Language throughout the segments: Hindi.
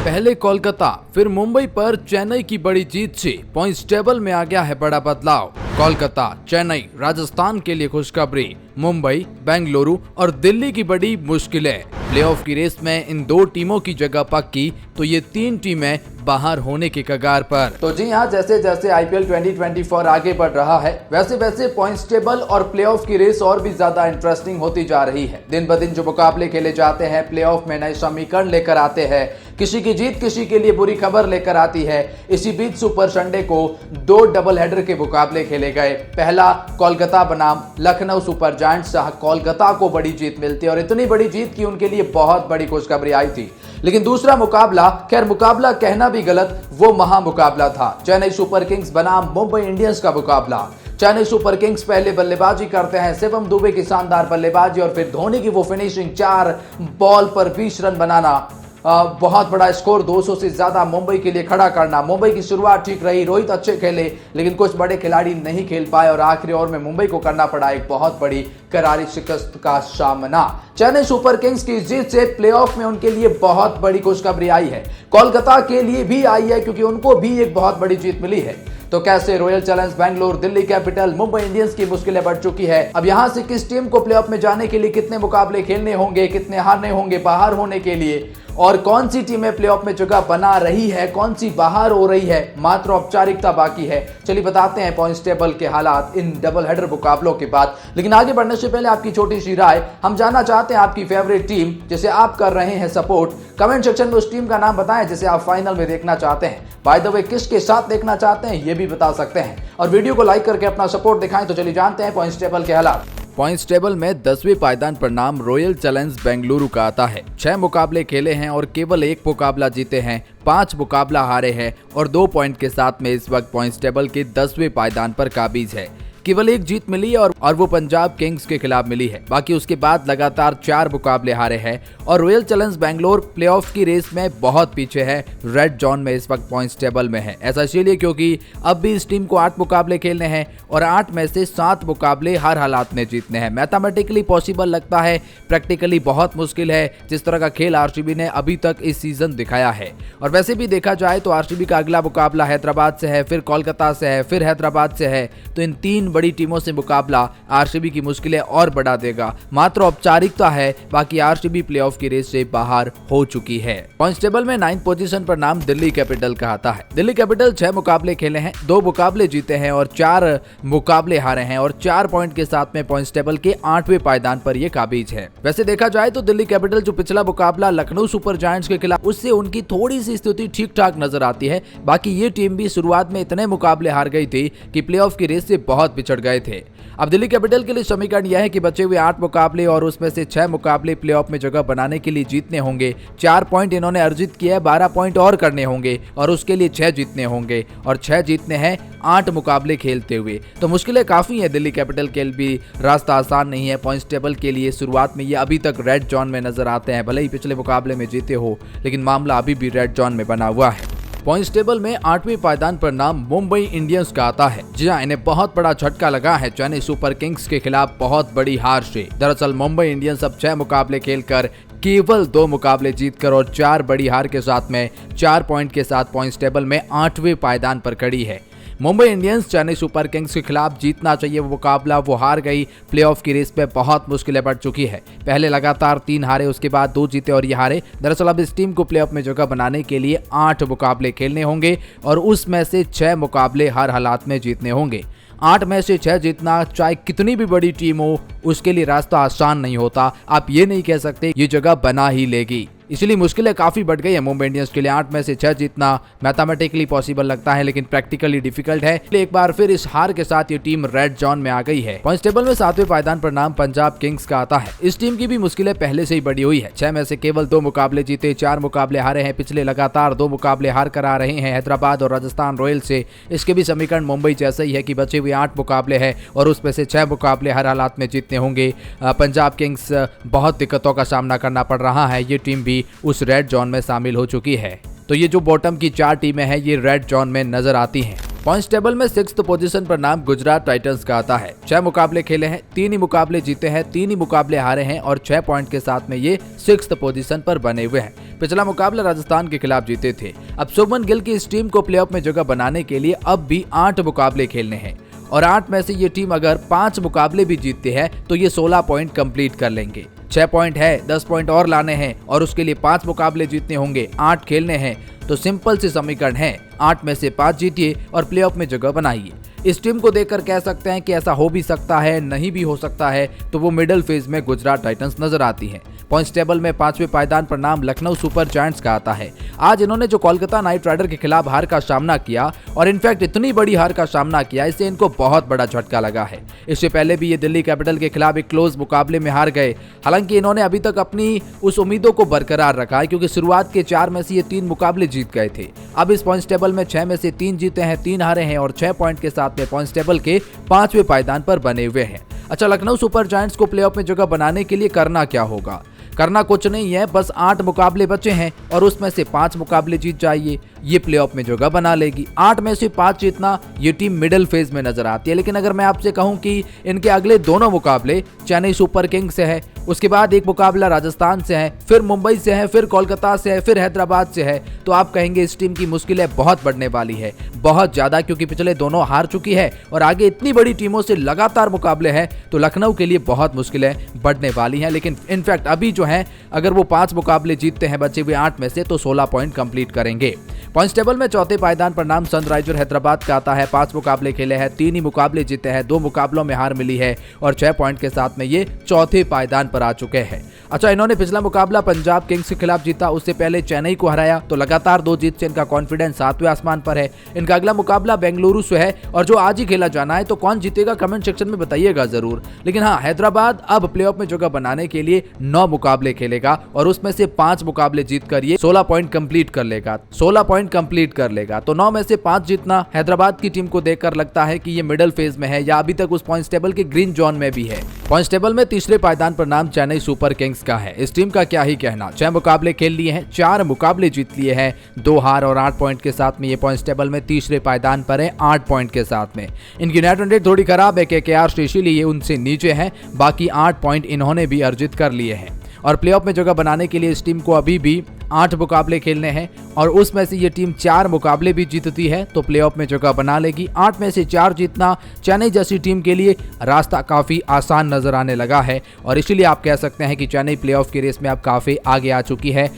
पहले कोलकाता फिर मुंबई पर चेन्नई की बड़ी जीत से पॉइंट्स टेबल में आ गया है बड़ा बदलाव। कोलकाता, चेन्नई, राजस्थान के लिए खुशखबरी, मुंबई, बेंगलुरु और दिल्ली की बड़ी मुश्किलें। प्लेऑफ की रेस में इन दो टीमों की जगह पक्की तो ये तीन टीमें बाहर होने के कगार पर। तो जी हाँ, जैसे जैसे आईपीएल 2024 आगे बढ़ रहा है वैसे वैसे पॉइंट्स टेबल और प्लेऑफ की रेस और भी ज्यादा इंटरेस्टिंग होती जा रही है। दिन ब दिन जो मुकाबले खेले जाते हैं प्लेऑफ में नए समीकरण लेकर आते हैं, किसी की जीत किसी के लिए बुरी खबर लेकर आती है। इसी बीच सुपर संडे को दो डबल हेडर के मुकाबले खेले गए। पहला कोलकाता बनाम लखनऊ सुपर जायंट्स, जहां कोलकाता को बड़ी जीत मिलती और इतनी बड़ी जीत की उनके लिए बहुत बड़ी खुशखबरी आई थी। लेकिन दूसरा मुकाबला, खैर मुकाबला कहना भी गलत, वो महा मुकाबला था। चेन्नई सुपर किंग्स बनाम मुंबई इंडियंस का मुकाबला। चेन्नई सुपर किंग्स पहले बल्लेबाजी करते हैं, शिवम दुबे की शानदार बल्लेबाजी और फिर धोनी की वो फिनिशिंग, 4 बॉल पर 20 रन बनाना, बहुत बड़ा स्कोर 200 से ज्यादा मुंबई के लिए खड़ा करना। मुंबई की शुरुआत ठीक रही, रोहित अच्छे खेले लेकिन कुछ बड़े खिलाड़ी नहीं खेल पाए और आखिरी ओवर में मुंबई को करना पड़ा एक बहुत बड़ी करारी शिकस्त का सामना। चेन्नई सुपर किंग्स की जीत से प्लेऑफ में उनके लिए बहुत बड़ी खुशखबरी आई है। कोलकाता के लिए भी आई है क्योंकि उनको भी एक बहुत बड़ी जीत मिली है। तो कैसे royal Challengers Bengaluru, Delhi capital, Mumbai Indians की मुश्किलें बढ़ चुकी है। अब यहां से किस टीम को प्लेऑफ में जाने के लिए कितने मुकाबले खेलने होंगे, कितने हारने होंगे बाहर होने के लिए, और कौन सी टीमें प्लेऑफ में जगह बना रही है, कौन सी बाहर हो रही है, मात्र औपचारिकता बाकी है। चलिए बताते हैं पॉइंट्स टेबल के हालात इन डबल हेडर मुकाबलों के बाद। लेकिन आगे बढ़ने से पहले आपकी छोटी सी राय, हम जानना चाहते हैं आपकी फेवरेट टीम जिसे आप कर रहे हैं सपोर्ट। कमेंट सेक्शन में उस टीम का नाम बताएं जिसे आप फाइनल में देखना चाहते हैं। बाय द वे, किसके साथ देखना चाहते हैं ये भी बता सकते हैं और वीडियो को लाइक करके अपना सपोर्ट दिखाएं। तो चलिए जानते हैं पॉइंट्स टेबल के हालात। पॉइंट्स टेबल में 10वें पायदान पर नाम रॉयल चैलेंजर्स बेंगलुरु का आता है। 6 मुकाबले खेले हैं और केवल 1 मुकाबला जीते हैं, 5 मुकाबला हारे हैं और 2 पॉइंट के साथ में इस वक्त पॉइंट्स टेबल के 10वें पायदान पर काबिज है। केवल 1 जीत मिली है और वो पंजाब किंग्स के खिलाफ मिली है। बाकी उसके बाद लगातार 4 मुकाबले हारे हैं और रॉयल चैलेंजर्स बेंगलुरु प्लेऑफ की रेस में बहुत पीछे है, रेड जोन में इस वक्त पॉइंट्स टेबल में है। ऐसा इसलिए क्योंकि अब भी इस टीम को 8 मुकाबले खेलने हैं और 8 में से 7 मुकाबले हर हालात में जीतने हैं। मैथमेटिकली पॉसिबल लगता है, प्रैक्टिकली बहुत मुश्किल है जिस तरह का खेल आरसीबी ने अभी तक इस सीजन दिखाया है। और वैसे भी देखा जाए तो आरसीबी का अगला मुकाबला हैदराबाद से है, फिर कोलकाता से है, फिर हैदराबाद से है। तो इन 3 बड़ी टीमों से मुकाबला आरसीबी की मुश्किलें और बढ़ा देगा। मात्र औपचारिकता है, बाकी आरसीबी प्लेऑफ की रेस से बाहर हो चुकी है। पॉइंट्स टेबल में 9th पोजीशन पर नाम दिल्ली कैपिटल का आता है। दिल्ली कैपिटल 6 मुकाबले खेले हैं, 2 मुकाबले जीते हैं और 4 मुकाबले हारे हैं और 4 पॉइंट के साथ में पॉइंट्स टेबल के 8वें पायदान पर यह काबिज है। वैसे देखा जाए तो दिल्ली कैपिटल जो पिछला मुकाबला लखनऊ सुपर जायंट्स के खिलाफ, उससे उनकी थोड़ी सी स्थिति ठीक ठाक नजर आती है। बाकी ये टीम भी शुरुआत में इतने मुकाबले हार गई थी कि प्लेऑफ की रेस से बहुत पिछड़ गए थे। अब दिल्ली कैपिटल के लिए समीकरण यह है कि बचे हुए 8 मुकाबले और उसमें से 6 मुकाबले प्लेऑफ में जगह बनाने के लिए जीतने होंगे। 4 पॉइंट इन्होंने अर्जित किए हैं, 12 पॉइंट और करने होंगे और उसके लिए 6 जीतने होंगे और 6 जीतने हैं 8 मुकाबले खेलते हुए। तो मुश्किलें काफी है दिल्ली कैपिटल के लिए भी, रास्ता आसान नहीं है पॉइंट्स टेबल के लिए। शुरुआत में ये अभी तक रेड जोन में नजर आते हैं, भले ही पिछले मुकाबले में जीते हो लेकिन मामला अभी भी रेड जोन में बना हुआ है। पॉइंट्स टेबल में 8वें पायदान पर नाम मुंबई इंडियंस का आता है। जी हां, इन्हें बहुत बड़ा झटका लगा है चेन्नई सुपर किंग्स के खिलाफ बहुत बड़ी हार से। दरअसल मुंबई इंडियंस अब 6 मुकाबले खेलकर केवल 2 मुकाबले जीतकर और 4 बड़ी हार के साथ में 4 पॉइंट के साथ पॉइंट्स टेबल में 8वें पायदान पर खड़ी है। Mumbai Indians Chennai super Kings के खिलाफ जीतना चाहिए वो मुकाबला, वो हार गई। प्लेऑफ की रेस में बहुत मुश्किलें बढ़ चुकी है। पहले लगातार 3 हारे, उसके बाद 2 जीते और ये हारे। दरअसल अब इस टीम को प्लेऑफ में जगह बनाने के लिए 8 मुकाबले खेलने होंगे और उसमें से 6 मुकाबले हर हालात में जीतने होंगे। 8 में से 6 जीतना चाहे कितनी भी बड़ी टीम हो उसके लिए रास्ता आसान नहीं होता। आप ये नहीं कह सकते ये जगह बना ही लेगी, इसलिए मुश्किलें काफी बढ़ गई है मुंबई इंडियंस के लिए। 8 में से 6 जीतना मैथमेटिकली पॉसिबल लगता है लेकिन प्रैक्टिकली डिफिकल्ट है। एक बार फिर इस हार के साथ ये टीम रेड जोन में आ गई है। पॉइंट्स टेबल में 7वें पायदान पर नाम पंजाब किंग्स का आता है। इस टीम की भी मुश्किलें पहले से ही बढ़ी हुई है। 6 में से केवल 2 मुकाबले जीते, 4 मुकाबले हारे हैं। पिछले लगातार 2 मुकाबले हार कर आ रहे हैं हैदराबाद और राजस्थान रॉयल से। इसके भी समीकरण मुंबई जैसे ही है कि बचे हुए 8 मुकाबले हैं और उसमें से 6 मुकाबले हर हालात में जीतने होंगे। पंजाब किंग्स बहुत दिक्कतों का सामना करना पड़ रहा है, ये टीम भी उस रेड जोन में शामिल हो चुकी है। तो ये जो बॉटम की 4 टीमें हैं ये रेड जोन में नजर आती हैं। पॉइंट्स टेबल में 6th पोजीशन पर नाम गुजरात टाइटंस का आता है। 6 मुकाबले खेले हैं, 3 ही मुकाबले जीते हैं, 3 ही मुकाबले हारे हैं और 6 पॉइंट के साथ में ये 6th पोजीशन पर बने हुए हैं। पिछला मुकाबला राजस्थान के खिलाफ जीते थे। अब शुभमन गिल की इस टीम को प्लेऑफ में जगह बनाने के लिए अब भी 8 मुकाबले खेलने हैं और 8 में से ये टीम अगर 5 मुकाबले भी जीतती है तो ये 16 पॉइंट कंप्लीट कर लेंगे। 6 पॉइंट है, 10 पॉइंट और लाने हैं और उसके लिए 5 मुकाबले जीतने होंगे, 8 खेलने हैं। तो सिंपल सी समीकरण है, 8 में से 5 जीतिए और प्लेऑफ में जगह बनाइए। इस टीम को देखकर कह सकते हैं कि ऐसा हो भी सकता है, नहीं भी हो सकता है, तो वो मिडिल फेज में गुजरात टाइटंस नजर आती है। पॉइंट्स टेबल में 5वें पायदान पर नाम लखनऊ सुपर जायंट्स का आता है। आज इन्होंने जो कोलकाता नाइट राइडर के खिलाफ हार का सामना किया और इनफैक्ट इतनी बड़ी हार का सामना किया, इससे इनको बहुत बड़ा झटका लगा है। इससे पहले भी ये दिल्ली कैपिटल के खिलाफ एक क्लोज मुकाबले में हार गए। हालांकि इन्होंने अभी तक अपनी उस उम्मीदों को बरकरार रखा है क्योंकि शुरुआत के 4 में से ये 3 मुकाबले जीत गए थे। अब इस पॉइंट्स टेबल में 6 में से 3 जीते हैं, 3 हारे हैं और 6 पॉइंट के साथ में पॉइंट्स टेबल के 5वें पायदान पर बने हुए हैं। अच्छा, लखनऊ सुपर जायंट्स को प्लेऑफ में जगह बनाने के लिए करना क्या होगा? करना कुछ नहीं है, बस 8 मुकाबले बचे हैं और उसमें से 5 मुकाबले जीत जाइए, ये प्लेऑफ में जगह बना लेगी। 8 में से 5 जीतना, ये टीम मिडिल फेज में नजर आती है। लेकिन अगर मैं आपसे कहूं कि इनके अगले दोनों मुकाबले चेन्नई सुपर किंग्स से है, उसके बाद एक मुकाबला राजस्थान से है, फिर मुंबई से है, फिर कोलकाता से है, फिर हैदराबाद से है, तो आप कहेंगे इस टीम की मुश्किलें बहुत बढ़ने वाली है, बहुत ज्यादा, क्योंकि पिछले दोनों हार चुकी है और आगे इतनी बड़ी टीमों से लगातार मुकाबले हैं, तो लखनऊ के लिए बहुत मुश्किलें बढ़ने वाली हैं। लेकिन इनफैक्ट अभी जो है, अगर वो 5 मुकाबले जीतते हैं बचे हुए 8 में से, तो 16 पॉइंट कंप्लीट करेंगे। पॉइंट्स टेबल में 4थे पायदान पर नाम सनराइजर हैदराबाद का आता है। 5 मुकाबले खेले हैं, 3 ही मुकाबले जीते हैं, 2 मुकाबलों में हार मिली है और 6 पॉइंट के साथ में ये 4थे पायदान पर आ चुके हैं। अच्छा, इन्होंने पिछला मुकाबला पंजाब किंग्स के खिलाफ जीता, उससे पहले चेन्नई को हराया, तो लगातार 2 जीत से इनका कॉन्फिडेंस 7वें आसमान पर है। इनका अगला मुकाबला बेंगलुरु से है और जो आज ही खेला जाना है, तो कौन जीतेगा कमेंट सेक्शन में बताइएगा जरूर। लेकिन हाँ, हैदराबाद अब प्लेऑफ में जगह बनाने के लिए 9 मुकाबले खेलेगा और उसमें से 5 मुकाबले जीतकर ये 16 पॉइंट कंप्लीट कर लेगा, 16 पॉइंट कंप्लीट कर लेगा। तो 9 में से 5 जीतना हैदराबाद की टीम को देखकर लगता है कि ये मिडिल फेज में है या अभी तक उस पॉइंट्स टेबल के ग्रीन जोन में भी है। पॉइंट्स टेबल में तीसरे पायदान पर नाम चेन्नई सुपर किंग्स का है। इस टीम का क्या ही कहना, 6 मुकाबले खेल लिए हैं, 4 मुकाबले जीत लिए हैं, 2 हार और 8 पॉइंट के साथ में ये पॉइंट्स टेबल में तीसरे पायदान पर है, 8 पॉइंट के साथ में। इनकी नेट रन रेट थोड़ी खराब है, केकेआर इसीलिए उनसे नीचे है, बाकी 8 पॉइंट इन्होंने भी अर्जित कर लिए हैं। और प्लेऑफ में जगह बनाने के लिए इस टीम को अभी भी 8 मुकाबले खेलने हैं और उसमें से ये टीम 4 मुकाबले भी जीतती है तो प्लेऑफ में जगह बना लेगी। 8 में से 4 जीतना चेन्नई जैसी टीम के लिए रास्ता काफी आसान नजर आने लगा है और इसीलिए आप कह सकते हैं कि चेन्नई प्लेऑफ की रेस में अब काफी आगे आ चुकी है,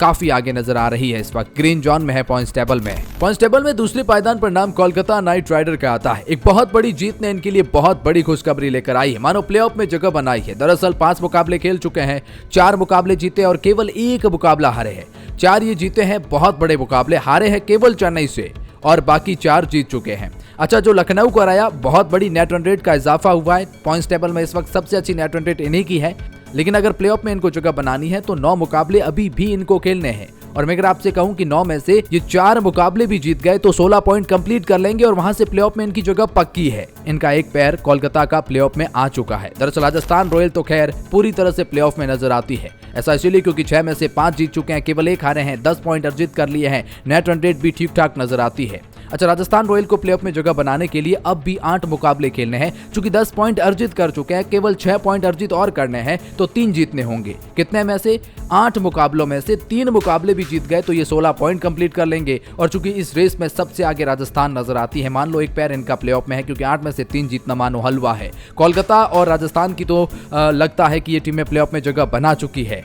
काफी आगे नजर आ रही है, इस वक्त ग्रीन जोन में है पॉइंट्स टेबल में। पॉइंट्स टेबल में दूसरे पायदान पर नाम कोलकाता नाइट राइडर का आता है। एक बहुत बड़ी जीत ने इनके लिए बहुत बड़ी खुशखबरी लेकर आई है, मानो प्लेऑफ में जगह बनाई है। दरअसल 5 मुकाबले खेल चुके हैं, 4 मुकाबले जीते और केवल 1 मुकाबला हारे हैं। 4 ये जीते हैं, बहुत बड़े मुकाबले, हारे हैं केवल चेन्नई से और बाकी 4 जीत चुके हैं। अच्छा, जो लखनऊ को हराया, बहुत बड़ी नेट रन रेट का इजाफा हुआ है। पॉइंट्स टेबल में इस वक्त सबसे अच्छी नेट रन रेट इन्हीं की है। लेकिन अगर प्लेऑफ में इनको जगह बनानी है तो 9 मुकाबले अभी भी इनको खेलने हैं और मैं अगर आपसे कहूं कि 9 में से ये 4 मुकाबले भी जीत गए तो 16 पॉइंट कंप्लीट कर लेंगे और वहां से प्लेऑफ में इनकी जगह पक्की है। इनका एक पैर कोलकाता का प्लेऑफ में आ चुका है। दरअसल राजस्थान रॉयल तो खैर पूरी तरह से प्लेऑफ में नजर आती है, ऐसा इसलिए क्योंकि 6 में से 5 जीत चुके हैं, केवल 1 हारे हैं, 10 पॉइंट अर्जित कर लिए हैं, नेट रन रेट भी ठीक ठाक नजर आती है। अच्छा, राजस्थान रॉयल को प्लेऑफ में जगह बनाने के लिए अब भी 8 मुकाबले खेलने हैं। चूंकि 10 पॉइंट अर्जित कर चुके हैं, केवल 6 पॉइंट अर्जित और करने हैं तो 3 जीतने होंगे। कितने में से? 8 मुकाबलों में से 3 मुकाबले भी जीत गए तो ये 16 पॉइंट कंप्लीट कर लेंगे और चूंकि इस रेस में सबसे आगे राजस्थान नजर आती है, मान लो एक पैर इनका प्लेऑफ में है क्योंकि 8 में से 3 जीतना मानो हलवा है। कोलकाता और राजस्थान की तो लगता है कि ये टीमें प्लेऑफ में जगह बना चुकी है